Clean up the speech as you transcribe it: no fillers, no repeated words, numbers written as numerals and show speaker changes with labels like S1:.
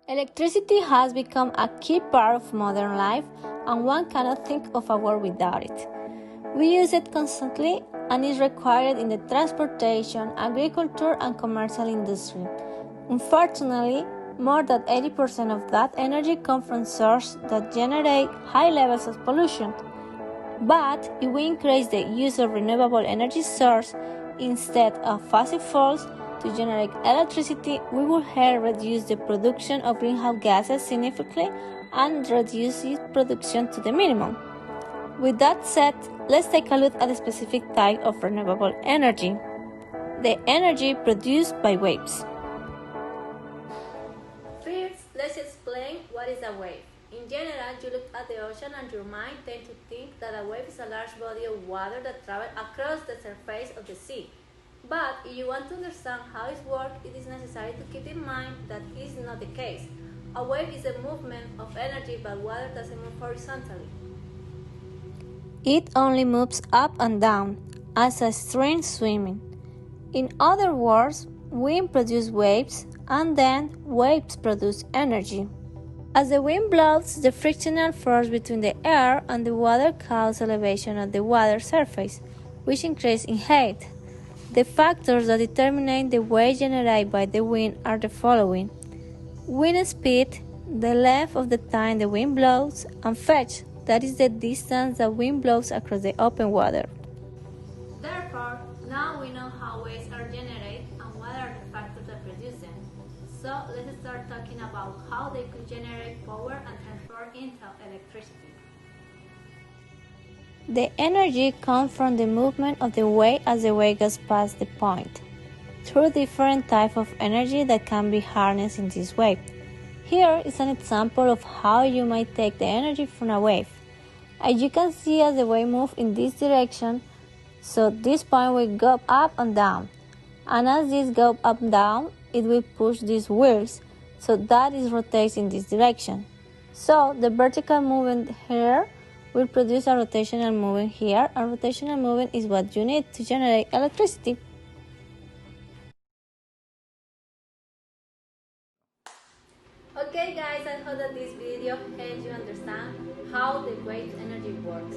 S1: Electricity has become a key part of modern life, and one cannot think of a world without it. We use it constantly and is required in the transportation, agriculture, and commercial industry. Unfortunately, more than 80% of that energy comes from sources that generate high levels of pollution. But if we increase the use of renewable energy sources instead of fossil fuels to generate electricity, we will help reduce the production of greenhouse gases significantly and reduce its production to the minimum. With that said, let's take a look at a specific type of renewable energy: the energy produced by waves. First, let's explain what is a wave. In general, you look at the ocean and your mind tends to think that a wave is a large body of water that travels across the surface of the sea. But if you want to understand how it works, it is necessary to keep in mind that is not the case. A wave is a movement of energy, but water doesn't move horizontally. It only moves up and down, as a stream swimming. In other words, wind produces waves, and then waves produce energy. As the wind blows, the frictional force between the air and the water causes elevation of the water surface, which increases in height. The factors that determine the wave generated by the wind are the following: wind speed, the length of the time the wind blows, and fetch, that is the distance the wind blows across the open water. Therefore, now we know how waves are generated and what are the factors that produce them. So let's start talking about how they could generate power and transform into electricity. The energy comes from the movement of the wave as the wave goes past the point, through different types of energy that can be harnessed in this wave. Here is an example of how you might take the energy from a wave. As you can see, as the wave moves in this direction, so this point will go up and down. And as this goes up and down, it will push these wheels, so that it rotates in this direction. So the vertical movement here will produce a rotational movement here, and rotational movement is what you need to generate electricity. Okay guys, I hope that this video helps you understand how the wave energy works.